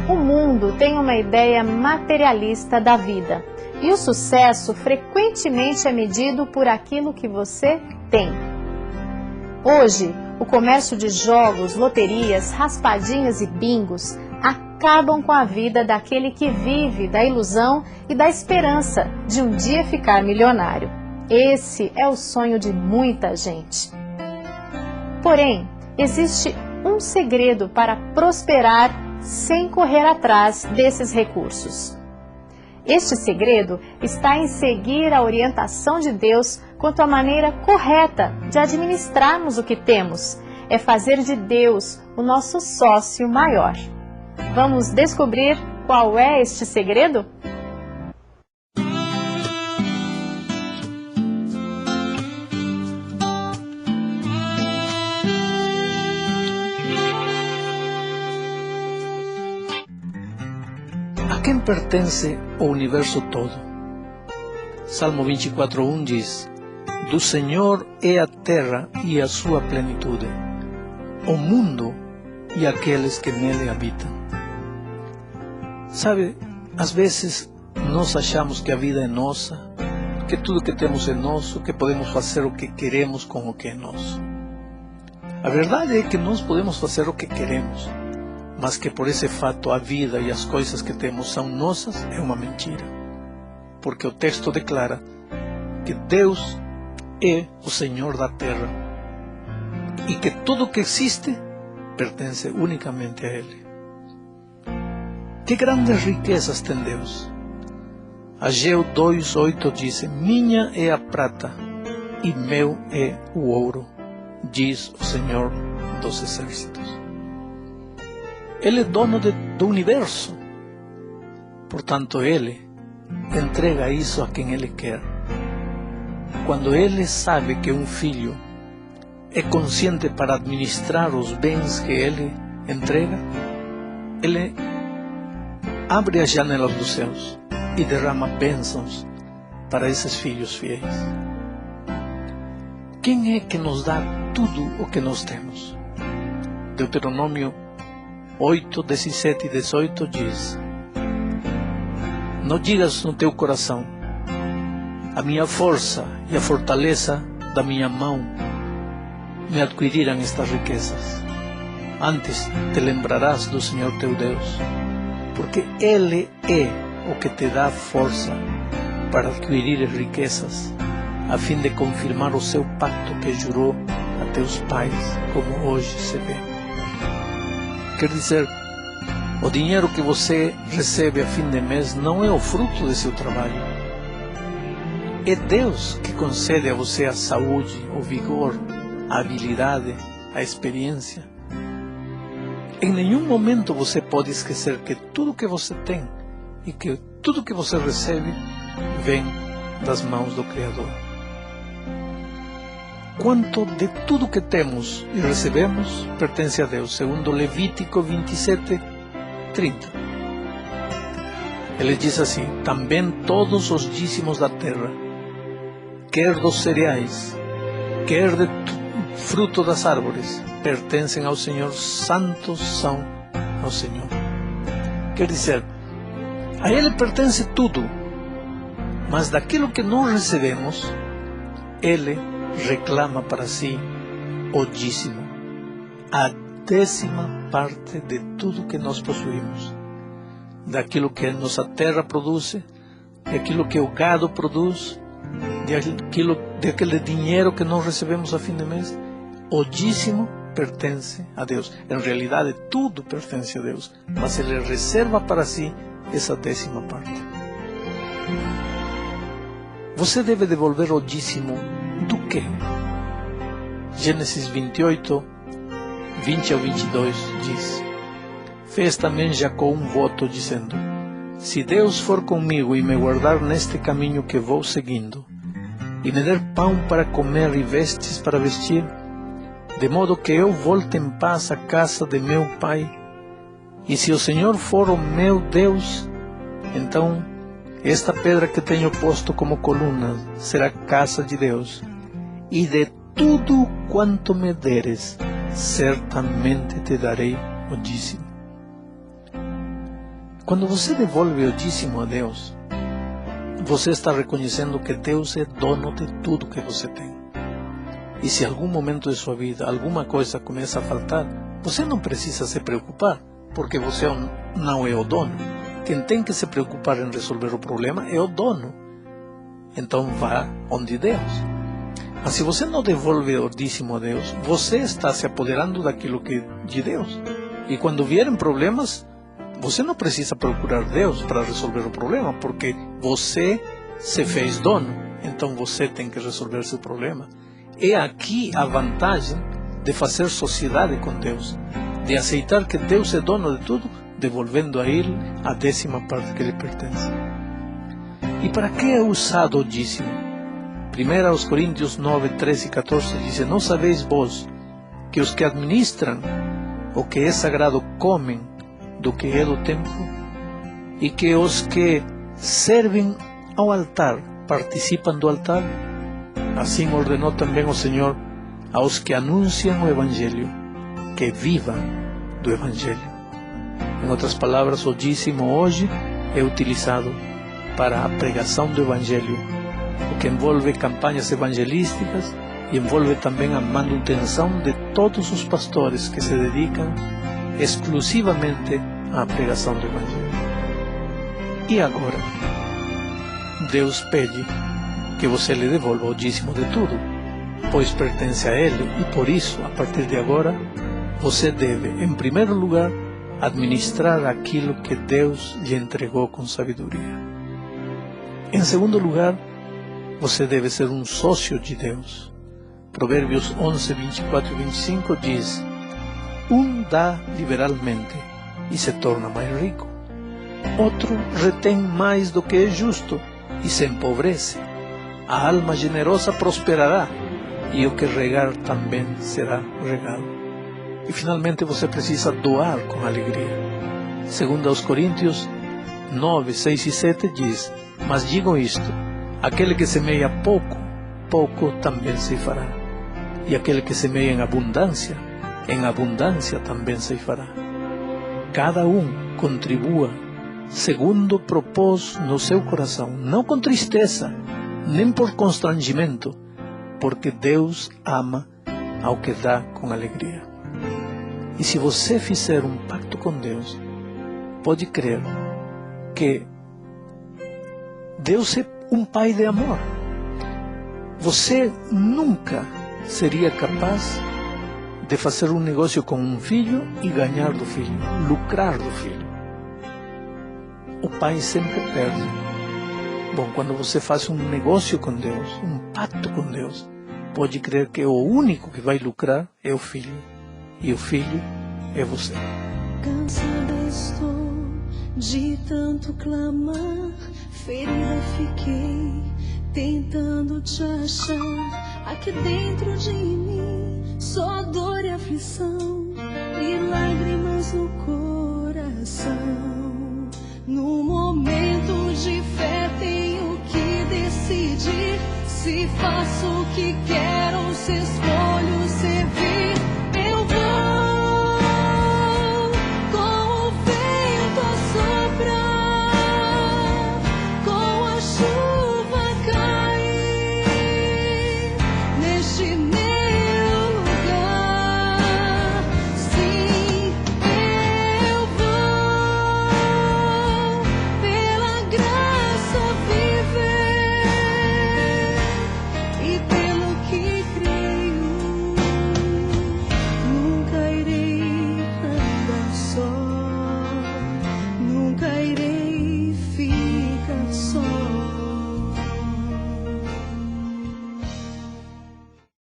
O mundo tem uma ideia materialista da vida e o sucesso frequentemente é medido por aquilo que você tem. Hoje, o comércio de jogos, loterias, raspadinhas e bingos acabam com a vida daquele que vive da ilusão e da esperança de um dia ficar milionário. Esse é o sonho de muita gente. Porém, existe um segredo para prosperar sem correr atrás desses recursos. Este segredo está em seguir a orientação de Deus quanto à maneira correta de administrarmos o que temos. É fazer de Deus o nosso sócio maior. Vamos descobrir qual é este segredo? A quem pertence o universo todo? Salmo 24:1 diz: Do Senhor é a terra e a sua plenitude, o mundo e aqueles que nele habitam. Sabe, às vezes nós achamos que a vida é nossa, que tudo que temos é nosso, que podemos fazer o que queremos com o que é nosso. A verdade é que nós podemos fazer o que queremos, mas que por esse fato a vida e as coisas que temos são nossas é uma mentira. Porque o texto declara que Deus é o Senhor da terra e que tudo que existe pertence unicamente a Ele. Que grandes riquezas tem Deus! Ageu 2:8 diz: Minha é a prata e meu é o ouro, diz o Senhor dos exércitos. Ele é dono do universo, portanto Ele entrega isso a quem Ele quer. Quando Ele sabe que um filho é consciente para administrar os bens que Ele entrega, Ele abre as janelas dos céus e derrama bênçãos para esses filhos fiéis. Quem é que nos dá tudo o que nós temos? Deuteronômio 8, 17 e 18 diz: Não digas no teu coração: a minha força e a fortaleza da minha mão me adquiriram estas riquezas. Antes te lembrarás do Senhor teu Deus, porque Ele é o que te dá força para adquirir riquezas, a fim de confirmar o seu pacto que jurou a teus pais, como hoje se vê. Quer dizer, o dinheiro que você recebe a fim de mês não é o fruto de seu trabalho. É Deus que concede a você a saúde, o vigor, a habilidade, a experiência. Em nenhum momento você pode esquecer que tudo que você tem e que tudo que você recebe vem das mãos do Criador. Quanto de tudo que temos e recebemos pertence a Deus, segundo Levítico 27:30. Ele diz assim: Também todos os dízimos da terra, quer dos cereais, quer de fruto das árvores, pertencem ao Senhor, santos são ao Senhor. Quer dizer, a Ele pertence tudo, mas daquilo que nós recebemos, Ele reclama para si o dízimo, a 10ª parte de tudo que nós possuímos, daquilo que a nossa terra produz, daquilo que o gado produz, daquele dinheiro que nós recebemos a fim de mês. O dízimo pertence a Deus. Em realidade, tudo pertence a Deus, mas Ele reserva para si essa 10ª parte. Você deve devolver o dízimo do quê? Gênesis 28, 20 ao 22 diz: Fez também Jacó um voto, dizendo: Se Deus for comigo e me guardar neste caminho que vou seguindo, e me der pão para comer e vestes para vestir, de modo que eu volte em paz à casa de meu pai, e se o Senhor for o meu Deus, então esta pedra que tenho posto como coluna será casa de Deus, e de tudo quanto me deres, certamente te darei o dízimo. Quando você devolve o dízimo a Deus, você está reconhecendo que Deus é dono de tudo que você tem. E se em algum momento de sua vida alguma coisa começa a faltar, você não precisa se preocupar, porque você não é o dono. Quem tem que se preocupar em resolver o problema é o dono. Então vá onde Deus. Mas se você não devolve o dízimo a Deus, você está se apoderando daquilo que é de Deus. E quando vierem problemas, você não precisa procurar Deus para resolver o problema, porque você se fez dono, então você tem que resolver seu problema. É aqui a vantagem de fazer sociedade com Deus, de aceitar que Deus é dono de tudo, devolvendo a Ele a 10ª parte que lhe pertence. E para que é usado o dízimo? 1 Coríntios 9, 13 e 14 diz: Não sabeis vós que os que administram o que é sagrado comem do que é do templo, e que os que servem ao altar participam do altar? Assim ordenou também o Senhor aos que anunciam o Evangelho, que vivam do Evangelho. Em outras palavras, o dízimo hoje é utilizado para a pregação do Evangelho, o que envolve campanhas evangelísticas e envolve também a manutenção de todos os pastores que se dedicam exclusivamente à pregação do Evangelho. E agora, Deus pede que você lhe devolva o dízimo de tudo, pois pertence a Ele, e por isso, a partir de agora, você deve, em primeiro lugar, administrar aquilo que Deus lhe entregou com sabedoria. Em segundo lugar, você deve ser um sócio de Deus. Provérbios 11, 24 e 25 diz: Um dá liberalmente e se torna mais rico. Outro retém mais do que é justo e se empobrece. A alma generosa prosperará, e o que regar também será regado. E finalmente você precisa doar com alegria. Segundo aos Coríntios 9, 6 e 7 diz: Mas digo isto, aquele que semeia pouco, pouco também se fará. E aquele que semeia em abundância também se fará. Cada um contribua segundo propôs no seu coração, não com tristeza, nem por constrangimento, porque Deus ama ao que dá com alegria. E se você fizer um pacto com Deus, pode crer que Deus é um pai de amor. Você nunca seria capaz de fazer um negócio com um filho e ganhar do filho, lucrar do filho. O pai sempre perde. Bom, quando você faz um negócio com Deus, um pacto com Deus, pode crer que o único que vai lucrar é o filho. E o filho é você. Cansada estou de tanto clamar, ferida fiquei tentando te achar. Aqui dentro de mim só dor e aflição e lágrimas no coração. No momento de fé tenho que decidir se faço o que quero ou se escolho servir. Eu vou com o vento a soprar, com a chuva a cair neste